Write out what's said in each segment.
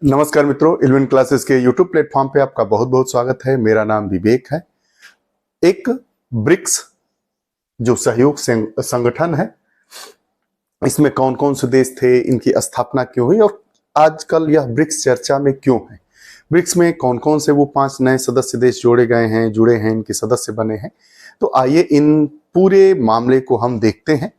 नमस्कार मित्रों, eleven classes के यूट्यूब प्लेटफॉर्म पे आपका बहुत बहुत स्वागत है। मेरा नाम विवेक है। एक ब्रिक्स जो सहयोग संगठन है, इसमें कौन कौन से देश थे, इनकी स्थापना क्यों हुई और आजकल यह ब्रिक्स चर्चा में क्यों है, ब्रिक्स में कौन कौन से वो 5 नए सदस्य देश जोड़े गए हैं, जुड़े हैं, इनके सदस्य बने हैं। तो आइए इन पूरे मामले को हम देखते हैं।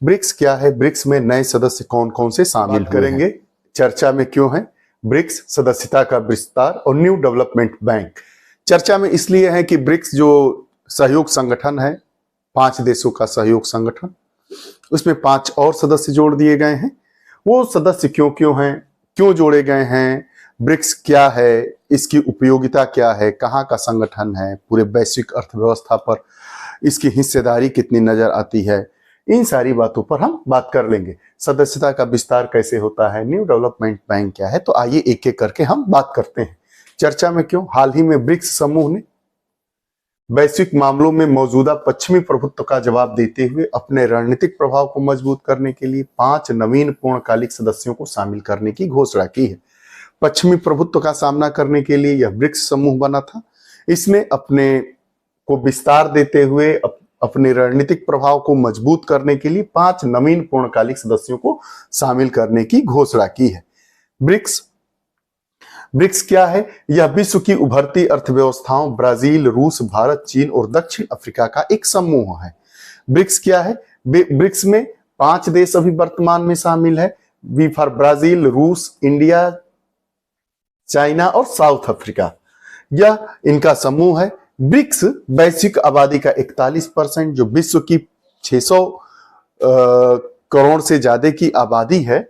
ब्रिक्स क्या है, ब्रिक्स में नए सदस्य कौन कौन से शामिल करेंगे, चर्चा में क्यों है, ब्रिक्स सदस्यता का विस्तार और न्यू डेवलपमेंट बैंक। चर्चा में इसलिए है कि ब्रिक्स जो सहयोग संगठन है, 5 देशों का सहयोग संगठन, उसमें 5 और सदस्य जोड़ दिए गए हैं। वो सदस्य क्यों क्यों हैं, क्यों जोड़े गए हैं, ब्रिक्स क्या है, इसकी उपयोगिता क्या है, कहाँ का संगठन है, पूरे वैश्विक अर्थव्यवस्था पर इसकी हिस्सेदारी कितनी नजर आती है, इन सारी बातों पर हम बात कर लेंगे। सदस्यता का विस्तार कैसे होता है, न्यू डेवलपमेंट बैंक क्या है, तो आइए एक एक करके हम बात करते हैं। चर्चा में क्यों, हाल ही में ब्रिक्स समूह ने वैश्विक मामलों में मौजूदा पश्चिमी प्रभुत्व का जवाब देते हुए अपने रणनीतिक प्रभाव को मजबूत करने के लिए 5 नवीन पूर्णकालिक सदस्यों को शामिल करने की घोषणा की है। पश्चिमी प्रभुत्व का सामना करने के लिए यह ब्रिक्स समूह बना था। इसने अपने को विस्तार देते हुए अपने रणनीतिक प्रभाव को मजबूत करने के लिए 5 नवीन पूर्णकालिक सदस्यों को शामिल करने की घोषणा की है। ब्रिक्स क्या है, यह विश्व की उभरती अर्थव्यवस्थाओं ब्राजील, रूस, भारत, चीन और दक्षिण अफ्रीका का एक समूह है। ब्रिक्स क्या है, ब्रिक्स में 5 देश अभी वर्तमान में शामिल है। वी फॉर ब्राजील, रूस, इंडिया, चाइना और साउथ अफ्रीका, यह इनका समूह है। ब्रिक्स वैश्विक आबादी का 41%, जो विश्व की 600 करोड़ से ज्यादा की आबादी है,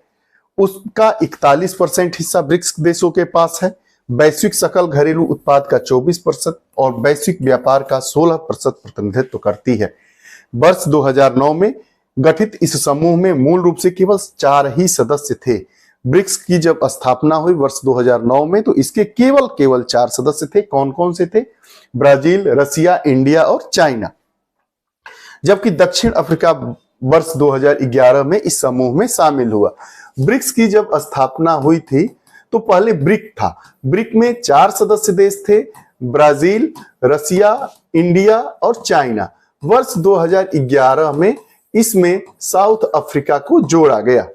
उसका 41% हिस्सा ब्रिक्स देशों के पास है। वैश्विक सकल घरेलू उत्पाद का 24% और वैश्विक व्यापार का 16% प्रतिनिधित्व करती है। वर्ष 2009 में गठित इस समूह में मूल रूप से केवल 4 ही सदस्य थे। ब्रिक्स की जब स्थापना हुई वर्ष 2009 में, तो इसके केवल 4 सदस्य थे। कौन कौन से थे, ब्राजील, रसिया, इंडिया और चाइना। जबकि दक्षिण अफ्रीका वर्ष 2011 में इस समूह में शामिल हुआ। ब्रिक्स की जब स्थापना हुई थी तो पहले ब्रिक था। ब्रिक में 4 सदस्य देश थे, ब्राजील, रसिया, इंडिया और चाइना। वर्ष 2011 में इसमें साउथ अफ्रीका को जोड़ा गया।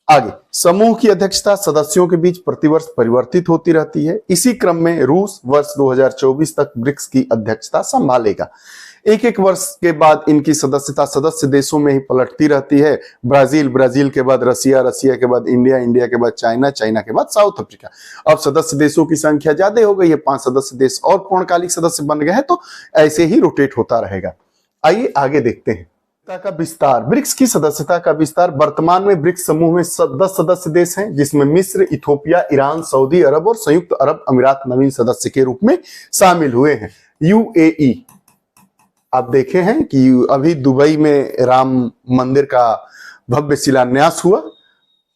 आगे, समूह की अध्यक्षता सदस्यों के बीच प्रतिवर्ष परिवर्तित होती रहती है। इसी क्रम में रूस वर्ष 2024 तक ब्रिक्स की अध्यक्षता संभालेगा। एक वर्ष के बाद इनकी सदस्यता सदस्य देशों में ही पलटती रहती है। ब्राजील के बाद रसिया के बाद इंडिया के बाद चाइना के बाद साउथ अफ्रीका। अब सदस्य देशों की संख्या ज्यादा हो गई है, 5 सदस्य देश और पूर्णकालिक सदस्य बन गए हैं, तो ऐसे ही रोटेट होता रहेगा। आइए आगे देखते हैं। का विस्तार, ब्रिक्स की सदस्यता का विस्तार। वर्तमान में ब्रिक्स समूह में 10 सदस्य देश हैं, जिसमें मिस्र, इथोपिया, ईरान, सऊदी अरब और संयुक्त अरब अमीरात नवीन सदस्य के रूप में शामिल हुए हैं। यूएई, आप देखे हैं कि अभी दुबई में राम मंदिर का भव्य शिलान्यास हुआ,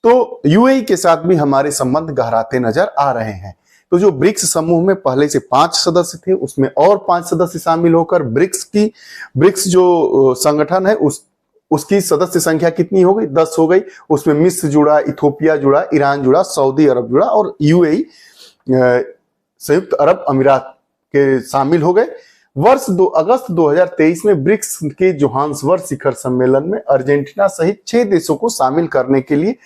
तो यूएई के साथ भी हमारे संबंध गहराते नजर आ रहे हैं। तो जो ब्रिक्स समूह में पहले से 5 सदस्य थे, उसमें और 5 सदस्य शामिल होकर ब्रिक्स जो संगठन है उसकी सदस्य संख्या कितनी हो गई, 10 हो गई। उसमें मिस्र जुड़ा, इथोपिया जुड़ा, ईरान जुड़ा, सऊदी अरब जुड़ा और यूएई संयुक्त अरब अमीरात के शामिल हो गए। अगस्त 2023 में ब्रिक्स के जोहान्सबर्ग शिखर सम्मेलन में अर्जेंटीना सहित 6 देशों को शामिल करने के लिए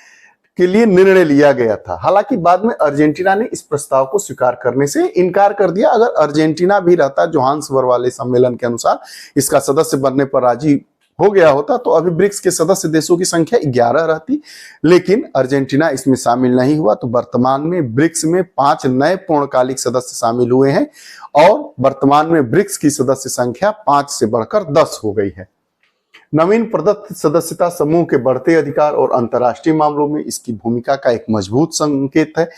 निर्णय लिया गया था। हालांकि बाद में अर्जेंटीना ने इस प्रस्ताव को स्वीकार करने से इनकार कर दिया। अगर अर्जेंटीना भी रहता, जोहान्सबर्ग वाले सम्मेलन के अनुसार इसका सदस्य बनने पर राजी हो गया होता, तो अभी ब्रिक्स के सदस्य देशों की संख्या 11 रहती, लेकिन अर्जेंटीना इसमें शामिल नहीं हुआ। तो वर्तमान में ब्रिक्स में 5 नए पूर्णकालिक सदस्य शामिल हुए हैं और वर्तमान में ब्रिक्स की सदस्य संख्या 5 से बढ़कर 10 हो गई है। नवीन प्रदत्त सदस्यता समूह के बढ़ते अधिकार और अंतर्राष्ट्रीय मामलों में इसकी भूमिका का एक मजबूत संकेत है।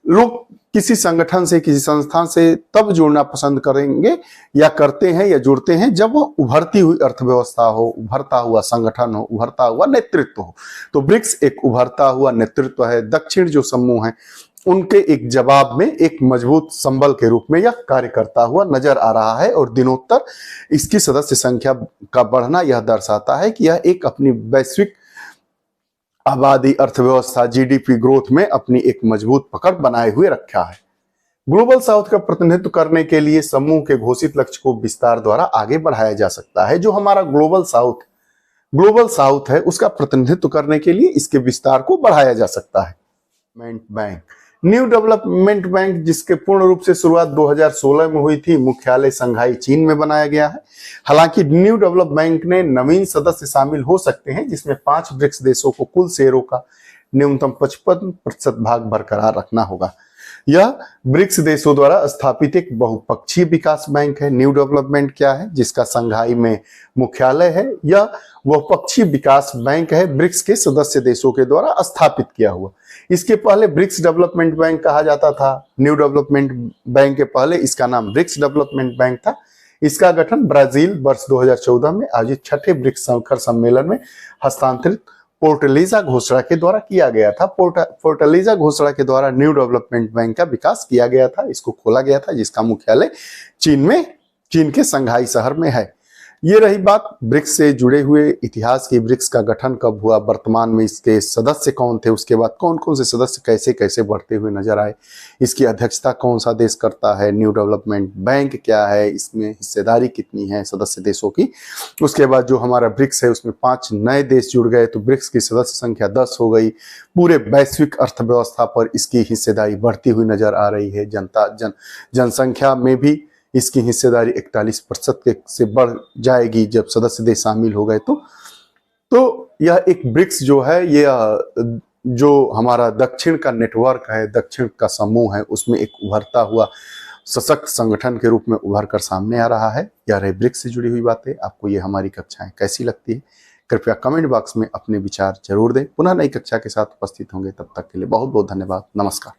लोग किसी संगठन से, किसी संस्थान से तब जुड़ना पसंद करेंगे या करते हैं या जुड़ते हैं जब वो उभरती हुई अर्थव्यवस्था हो, उभरता हुआ संगठन हो, उभरता हुआ नेतृत्व हो। तो ब्रिक्स एक उभरता हुआ नेतृत्व है। दक्षिण जो समूह है उनके एक जवाब में एक मजबूत संबल के रूप में यह कार्य करता हुआ नजर आ रहा है और दिनोत्तर इसकी सदस्य संख्या का बढ़ना यह दर्शाता है कि यह एक अपनी वैश्विक आबादी, अर्थव्यवस्था, जीडीपी ग्रोथ में अपनी एक मजबूत पकड़ बनाए हुए रखा है। ग्लोबल साउथ का प्रतिनिधित्व करने के लिए समूह के घोषित लक्ष्य को विस्तार द्वारा आगे बढ़ाया जा सकता है। जो हमारा ग्लोबल साउथ है उसका प्रतिनिधित्व करने के लिए इसके विस्तार को बढ़ाया जा सकता है। बैंक, न्यू डेवलपमेंट बैंक, जिसके पूर्ण रूप से शुरुआत 2016 में हुई थी, मुख्यालय शंघाई चीन में बनाया गया है। हालांकि न्यू डेवलप बैंक ने नवीन सदस्य शामिल हो सकते हैं, जिसमें 5 ब्रिक्स देशों को कुल शेयरों का न्यूनतम 55% भाग बरकरार रखना होगा। यह ब्रिक्स देशों द्वारा स्थापित एक बहुपक्षीय विकास बैंक है। न्यू डेवलपमेंट क्या है, जिसका शंघाई में मुख्यालय है, यह बहुपक्षीय विकास बैंक है, ब्रिक्स के सदस्य देशों के द्वारा स्थापित किया हुआ। इसके पहले ब्रिक्स डेवलपमेंट बैंक कहा जाता था। न्यू डेवलपमेंट बैंक के पहले इसका नाम ब्रिक्स डेवलपमेंट बैंक था। इसका गठन ब्राजील वर्ष 2014 में आयोजित छठे ब्रिक्स शिखर सम्मेलन में हस्तांतरित फोर्टलीजा घोषणा के द्वारा किया गया था। फोर्टलीजा घोषणा के द्वारा न्यू डेवलपमेंट बैंक का विकास किया गया था, इसको खोला गया था, जिसका मुख्यालय चीन के शंघाई शहर में है। ये रही बात ब्रिक्स से जुड़े हुए इतिहास की। ब्रिक्स का गठन कब हुआ, वर्तमान में इसके सदस्य कौन थे, उसके बाद कौन कौन से सदस्य कैसे कैसे बढ़ते हुए नजर आए, इसकी अध्यक्षता कौन सा देश करता है, न्यू डेवलपमेंट बैंक क्या है, इसमें हिस्सेदारी कितनी है सदस्य देशों की। उसके बाद जो हमारा ब्रिक्स है उसमें 5 नए देश जुड़ गए, तो ब्रिक्स की सदस्य संख्या 10 हो गई। पूरे वैश्विक अर्थव्यवस्था पर इसकी हिस्सेदारी बढ़ती हुई नजर आ रही है। जनसंख्या में भी इसकी हिस्सेदारी 41% से बढ़ जाएगी जब सदस्य देश शामिल हो गए तो यह एक ब्रिक्स जो है, ये जो हमारा दक्षिण का नेटवर्क है, दक्षिण का समूह है, उसमें एक उभरता हुआ सशक्त संगठन के रूप में उभर कर सामने आ रहा है। यह रहे ब्रिक्स से जुड़ी हुई बातें। आपको ये हमारी कक्षाएं कैसी लगती है, कृपया कमेंट बॉक्स में अपने विचार जरूर दें। पुनः नई कक्षा के साथ उपस्थित होंगे, तब तक के लिए बहुत बहुत धन्यवाद। नमस्कार।